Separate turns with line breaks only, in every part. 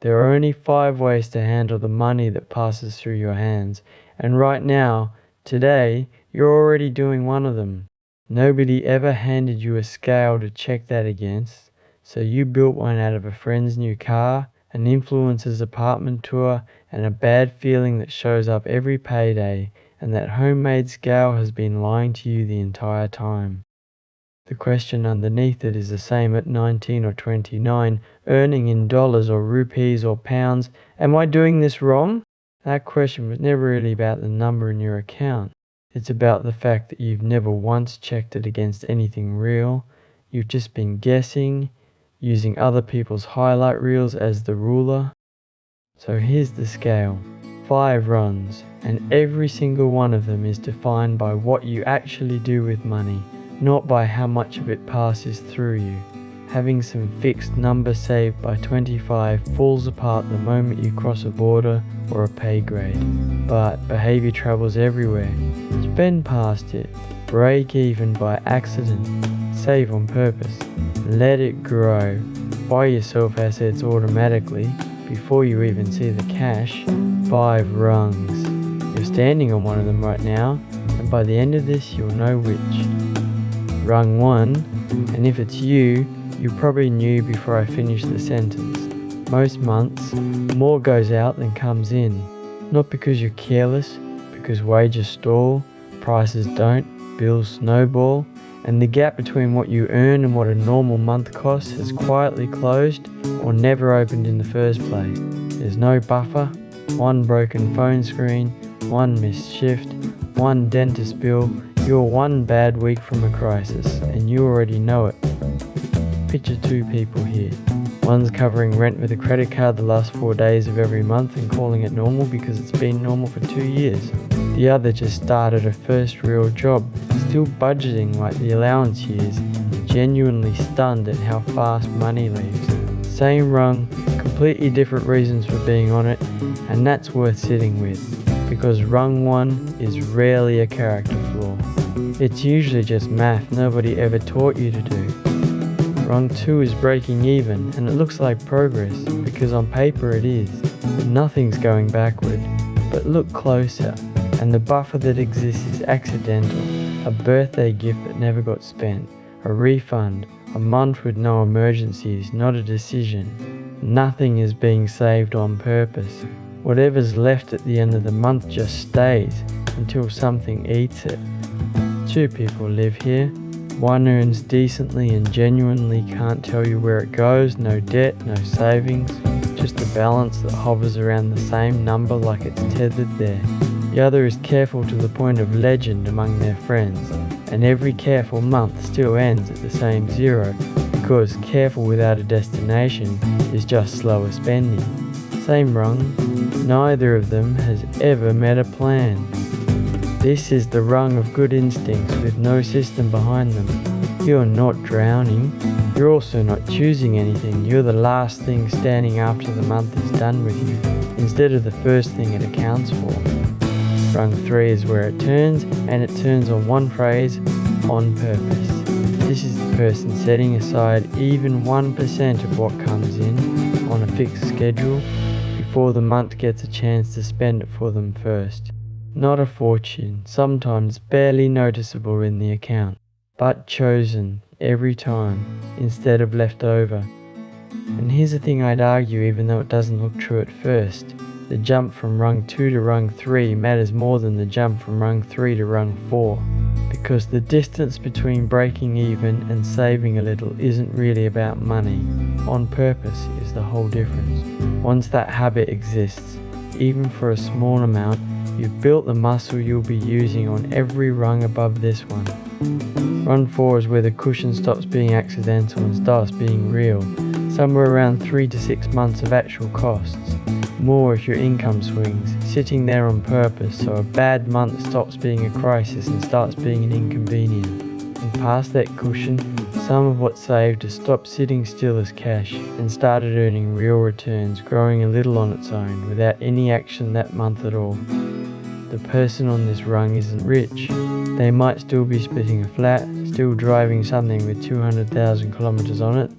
There are only 5 ways to handle the money that passes through your hands, and right now, today, you're already doing one of them. Nobody ever handed you a scale to check that against, so you built one out of a friend's new car, an influencer's apartment tour, and a bad feeling that shows up every payday, and that homemade scale has been lying to you the entire time. The question underneath it is the same at 19 or 29, earning in dollars or rupees or pounds. Am I doing this wrong? That question was never really about the number in your account. It's about the fact that you've never once checked it against anything real. You've just been guessing, using other people's highlight reels as the ruler. So here's the scale. 5 rungs, and every single one of them is defined by what you actually do with money, not by how much of it passes through you. Having some fixed number saved by 25 falls apart the moment you cross a border or a pay grade. But behavior travels everywhere. Spend past it. Break even by accident. Save on purpose. Let it grow. Buy yourself assets automatically before you even see the cash. 5 rungs. You're standing on one of them right now, and by the end of this you'll know which. Rung 1, and if it's you probably knew before I finished the sentence. Most months, more goes out than comes in. Not because you're careless, because wages stall, prices don't, bills snowball, and the gap between what you earn and what a normal month costs has quietly closed or never opened in the first place. There's no buffer, one broken phone screen, one missed shift, one dentist bill. You're one bad week from a crisis, and you already know it. Picture 2 people here. One's covering rent with a credit card the last 4 days of every month and calling it normal because it's been normal for 2 years. The other just started her first real job, still budgeting like the allowance years, genuinely stunned at how fast money leaves. Same rung, completely different reasons for being on it, and that's worth sitting with, because rung 1 is rarely a character flaw. It's usually just math nobody ever taught you to do. Rung 2 is breaking even, and it looks like progress, because on paper it is. Nothing's going backward, but look closer, and the buffer that exists is accidental, a birthday gift that never got spent, a refund, a month with no emergencies, not a decision. Nothing is being saved on purpose. Whatever's left at the end of the month just stays, until something eats it. 2 people live here. One earns decently and genuinely can't tell you where it goes, no debt, no savings, just a balance that hovers around the same number like it's tethered there. The other is careful to the point of legend among their friends, and every careful month still ends at the same 0, because careful without a destination is just slower spending. Same rung, neither of them has ever met a plan. This is the rung of good instincts with no system behind them. You're not drowning. You're also not choosing anything. You're the last thing standing after the month is done with you, instead of the first thing it accounts for. Rung 3 is where it turns, and it turns on one phrase, on purpose. This is the person setting aside even 1% of what comes in on a fixed schedule before the month gets a chance to spend it for them first. Not a fortune, sometimes barely noticeable in the account, but chosen every time instead of left over. And here's the thing I'd argue, even though it doesn't look true at first. The jump from rung 2 to rung 3 matters more than the jump from rung 3 to rung 4, because the distance between breaking even and saving a little isn't really about money. On purpose is the whole difference. Once that habit exists, even for a small amount, you've built the muscle you'll be using on every rung above this one. Rung 4 is where the cushion stops being accidental and starts being real, somewhere around 3 to 6 months of actual costs. More if your income swings, sitting there on purpose so a bad month stops being a crisis and starts being an inconvenience. And past that cushion, some of what's saved has stopped sitting still as cash and started earning real returns, growing a little on its own without any action that month at all. The person on this rung isn't rich. They might still be splitting a flat, still driving something with 200,000 kilometers on it.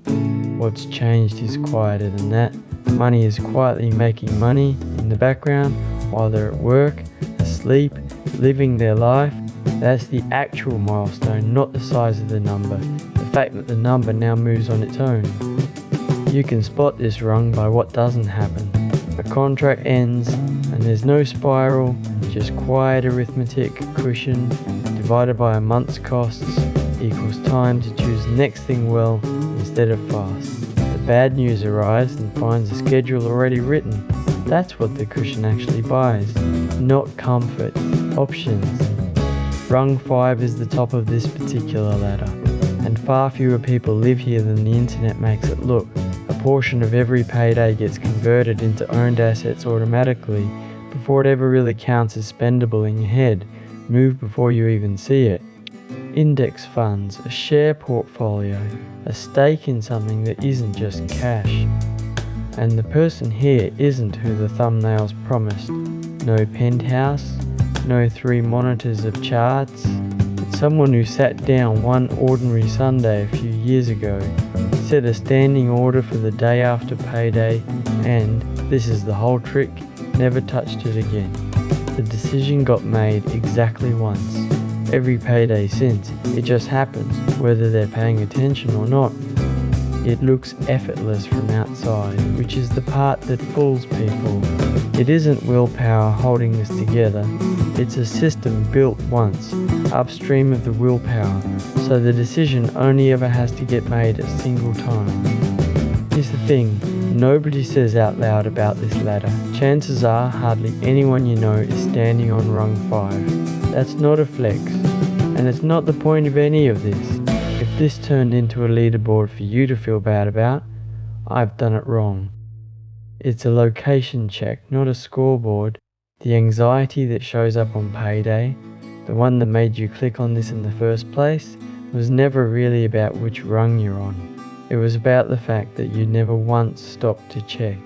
What's changed is quieter than that. Money is quietly making money in the background while they're at work, asleep, living their life. That's the actual milestone, not the size of the number. The fact that the number now moves on its own. You can spot this rung by what doesn't happen. A contract ends and there's no spiral, just quiet arithmetic. Cushion divided by a month's costs equals time to choose the next thing well instead of fast. The bad news arrives and finds a schedule already written. That's what the cushion actually buys, not comfort, options. Rung 5 is the top of this particular ladder, and far fewer people live here than the internet makes it look. A portion of every payday gets converted into owned assets automatically before it ever really counts as spendable in your head, moved before you even see it. Index funds, a share portfolio, a stake in something that isn't just cash. And the person here isn't who the thumbnails promised. No penthouse, no 3 monitors of charts. It's someone who sat down one ordinary Sunday a few years ago, set a standing order for the day after payday, and, this is the whole trick, never touched it again. The decision got made exactly once. Every payday since, it just happens, whether they're paying attention or not. It looks effortless from outside, which is the part that fools people. It isn't willpower holding this together. It's a system built once, upstream of the willpower, so the decision only ever has to get made a single time. Here's the thing, nobody says out loud about this ladder. Chances are hardly anyone you know is standing on rung 5. That's not a flex, and it's not the point of any of this. If this turned into a leaderboard for you to feel bad about, I've done it wrong. It's a location check, not a scoreboard. The anxiety that shows up on payday, the one that made you click on this in the first place, was never really about which rung you're on. It was about the fact that you'd never once stopped to check.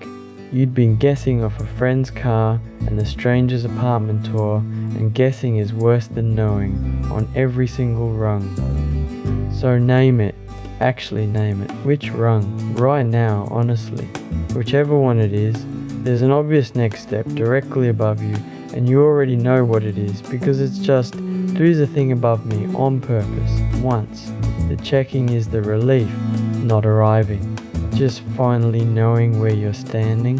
You'd been guessing off a friend's car and a stranger's apartment tour, and guessing is worse than knowing, on every single rung. So name it, actually name it. Which rung? Right now, honestly. Whichever one it is, there's an obvious next step directly above you, and you already know what it is, because it's just, do the thing above me on purpose, once. The checking is the relief, not arriving. Just finally knowing where you're standing.